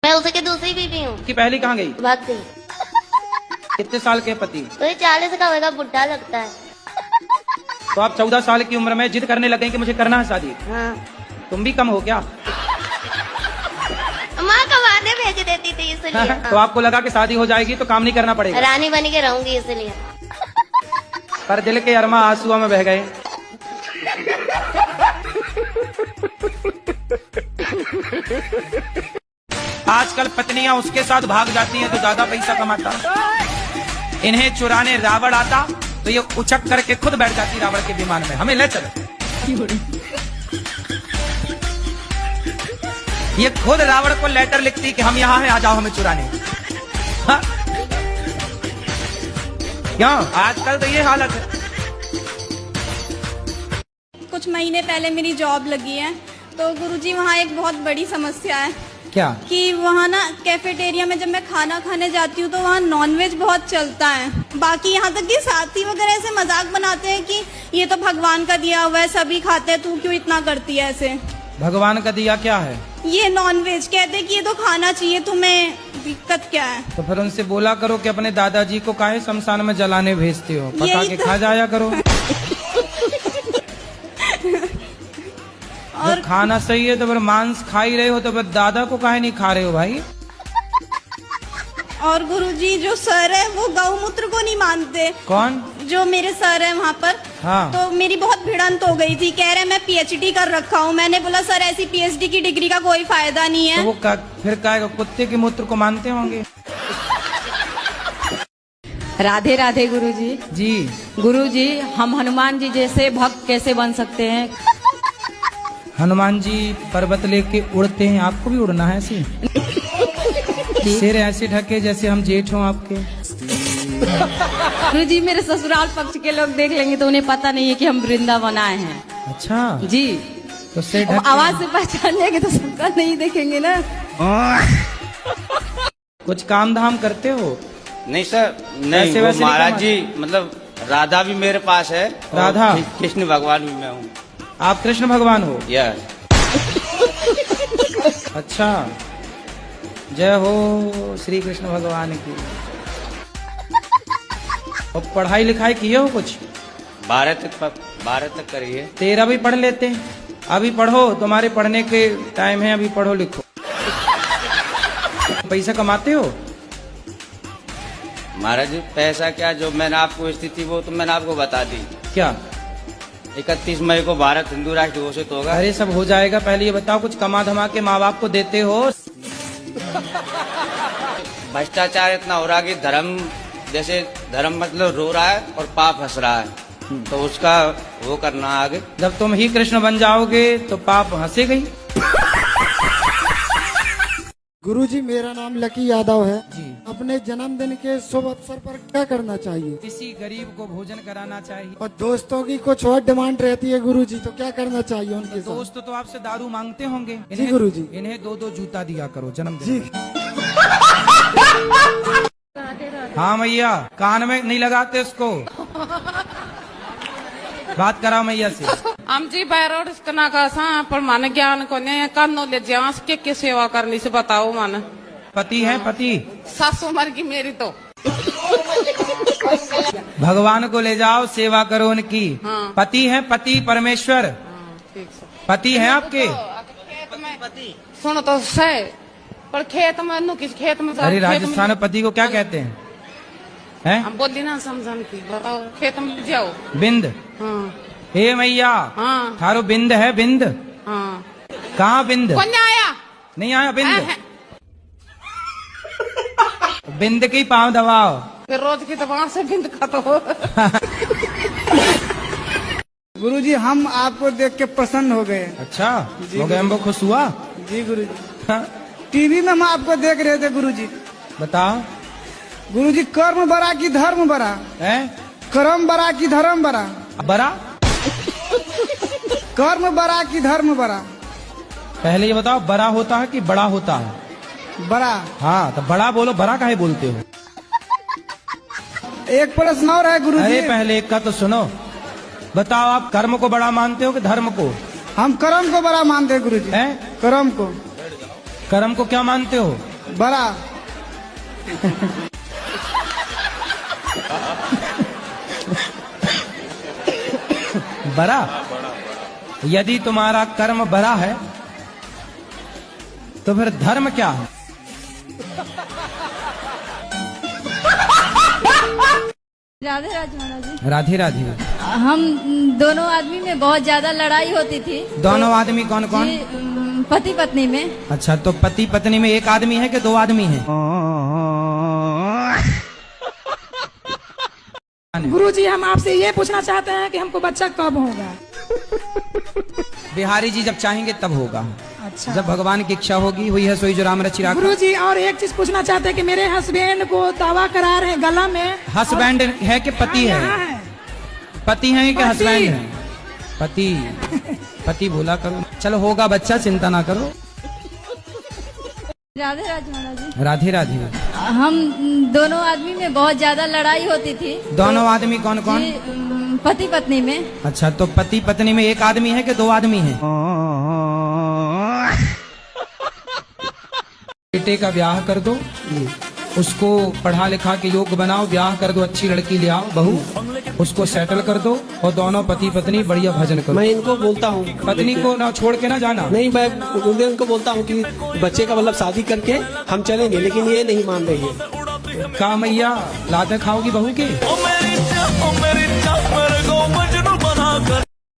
मैं उसकी दूसरी बीवी हूँ। कि पहली कहाँ गई? भाग गई। कितने साल के पति? तो ये 40 का होगा, बुढ़ा लगता है। तो आप 14 साल की उम्र में जिद करने लगे कि मुझे करना है शादी। हाँ। तुम भी कम हो क्या? माँ कमाने भेज देती थी इसलिए। तो आपको लगा कि शादी हो जाएगी तो काम नहीं करना पड़ेगा। रानी बन के रहूंगी इसलिए। पर दिल के अरमा आंसुओं में बह गए। आजकल पत्नियां उसके साथ भाग जाती हैं तो ज्यादा पैसा कमाता। इन्हें चुराने रावण आता तो ये उचक करके खुद बैठ जाती रावण के विमान में, हमें ले चलो। ये खुद रावण को लेटर लिखती कि हम यहाँ हैं, आ जाओ हमें चुराने। हाँ? क्यों? आजकल तो ये हालत है। कुछ महीने पहले मेरी जॉब लगी है तो गुरुजी वहाँ एक बहुत बड़ी समस्या है। क्या? कि वहाँ ना कैफेटेरिया में जब मैं खाना खाने जाती हूँ तो वहाँ नॉनवेज बहुत चलता है। बाकी यहाँ तक कि साथी वगैरह ऐसे मजाक बनाते हैं कि ये तो भगवान का दिया हुआ है, सभी खाते हैं, तू क्यों इतना करती है ऐसे। भगवान का दिया क्या है? ये नॉनवेज, कहते हैं कि ये तो खाना चाहिए, तुम्हें दिक्कत क्या है? तो फिर उनसे बोला करो कि अपने दादाजी को काहे शमशान में जलाने भेजते हो, पका के खा जाया करो। और खाना सही है तो फिर मांस खा ही रहे हो तो फिर दादा को काहे नहीं खा रहे हो भाई? और गुरुजी जो सर है वो गौमूत्र को नहीं मानते। कौन? जो मेरे सर है वहाँ पर। हाँ। तो मेरी बहुत भिड़ंत हो गई थी, कह रहे मैं पीएचडी कर रखा हूँ। मैंने बोला सर ऐसी पीएचडी की डिग्री का कोई फायदा नहीं है। तो वो फिर क्या कुत्ते के मूत्र को मानते होंगे? राधे राधे गुरुजी। जी। गुरुजी, हम हनुमान जी जैसे भक्त कैसे बन सकते हैं? हनुमान जी पर्वत लेके उड़ते हैं, आपको भी उड़ना है ऐसे? सिर ऐसे ढके जैसे हम जेठ हों आपके। गुरुजी, मेरे ससुराल पक्ष के लोग देख लेंगे तो उन्हें पता नहीं है कि हम वृंदावन आए हैं। अच्छा जी। तो सिर ढक आवाज से पहचान लेंगे तो सबका नहीं देखेंगे ना। कुछ काम धाम करते हो? नहीं सर, नहीं। वो महाराज जी मतलब राधा भी मेरे पास है। राधा? कृष्ण भगवान भी मैं हूँ। आप कृष्ण भगवान हो? यस। अच्छा, जय हो श्री कृष्ण भगवान की। और पढ़ाई लिखाई किए हो कुछ? 12 तक करी है। 13 भी पढ़ लेते हैं। अभी पढ़ो, तुम्हारे पढ़ने के टाइम है, अभी पढ़ो लिखो। पैसा कमाते हो? महाराज जी पैसा क्या, जो मैंने आपको स्थिति वो तो मैंने आपको बता दी। क्या? 31 मई को भारत हिंदू राष्ट्र घोषित होगा। अरे सब हो जाएगा, पहले ये बताओ कुछ कमा धमा के माँ बाप को देते हो? भ्रष्टाचार इतना हो रहा कि धर्म मतलब रो रहा है और पाप हंस रहा है, तो उसका वो करना आगे। जब तुम ही कृष्ण बन जाओगे तो पाप हंसेगा ही। गुरुजी, मेरा नाम लकी यादव है जी। अपने जन्मदिन के शुभ अवसर पर क्या करना चाहिए? किसी गरीब को भोजन कराना चाहिए। और दोस्तों की कुछ और डिमांड रहती है गुरुजी, तो क्या करना चाहिए उनके साथ? दोस्त तो आपसे दारू मांगते होंगे। जी गुरुजी। इन्हें 2-2 जूता दिया करो जन्मदिन। जी। हाँ मैया, कान में नहीं लगाते उसको। बात करा मैया से। आमची बाहेर ना कसा पण मन ज्ञान को नॉलेज के सेवा करनी से बताओ मन। पति है पति? सासू मर की मेरी तो। भगवान को ले जाओ, सेवा करो उनकी। हाँ। पति है पति परमेश्वर। ठीक से। पति है आपके? सुनो तो सही, पर खेत में किस खेत में? अरे राजस्थान में पति को क्या कहते हैं? हैं? हम बोली ना समझन की, बताओ खेत में जाओ। बिंद। हाँ। हे मैया, हाँ। थारो बिंद है बिंद? हाँ। कहाँ बिंद? कौन आया? नहीं आया बिंद? बिंद की पाँव दबाओ। फिर रोज की दवा से बिंद खाता हो। गुरुजी, हम आपको देख के प्रसन्न हो गए। अच्छा, हो गए हम खुश हुआ? जी गुरुजी। हाँ। टीवी में हम आपको देख रहे थे गुरुजी। बताओ। गुरुजी, कर्म बड़ा की धर्म बड़ा है? कर्म बड़ा की धर्म बड़ा? बड़ा? कर्म बड़ा की धर्म बड़ा? पहले ये बताओ, बड़ा होता है कि बड़ा होता है? बड़ा। हाँ, तो बड़ा बोलो, बड़ा काहे बोलते हो? एक प्रश्न और है गुरुजी। अरे पहले एक का तो सुनो। बताओ, आप कर्म को बड़ा मानते हो कि धर्म को? हम कर्म को बड़ा मानते हैं गुरुजी। हैं? कर्म को। कर्म को क्या मानते हो? बड़ा। बड़ा। यदि तुम्हारा कर्म बड़ा है तो फिर धर्म क्या है? राधे राधे महाराज जी। राधे राधे। हम दोनों आदमी में बहुत ज्यादा लड़ाई होती थी। दोनों आदमी कौन कौन? पति पत्नी में। अच्छा, तो पति पत्नी में एक आदमी है कि दो आदमी है? गुरुजी, हम आपसे ये पूछना चाहते हैं कि हमको बच्चा कब होगा? बिहारी जी जब चाहेंगे तब होगा। अच्छा। जब भगवान की इच्छा होगी। हुई है सोई जो राम रचि राखा। गुरुजी, और एक चीज पूछना चाहते हैं कि मेरे हस्बैंड को दावा करा रहे हैं गला में। हस्बैंड है कि पति है? यहाँ है। पति है कि पति। हस्बैंड है? पति। पति बोला करो। चलो होगा बच्चा, चिंता ना करो। राधे राधे महाराज जी। राधे राधे। हम दोनों आदमी में बहुत ज्यादा लड़ाई होती थी। दोनों आदमी कौन कौन? पति पत्नी में। अच्छा, तो पति पत्नी में एक आदमी है कि दो आदमी है? बेटे का ब्याह कर दो, उसको पढ़ा लिखा के योग्य बनाओ, ब्याह कर दो, अच्छी लड़की ले आओ बहू, उसको सेटल कर दो और दोनों पति पत्नी बढ़िया भजन करो। मैं इनको बोलता हूँ पत्नी को ना छोड़ के ना जाना। नहीं, मैं उनको बोलता हूँ कि बच्चे का मतलब शादी करके हम चलेंगे, लेकिन ये नहीं मान रही है। का मैया लाते खाओगी बहू के?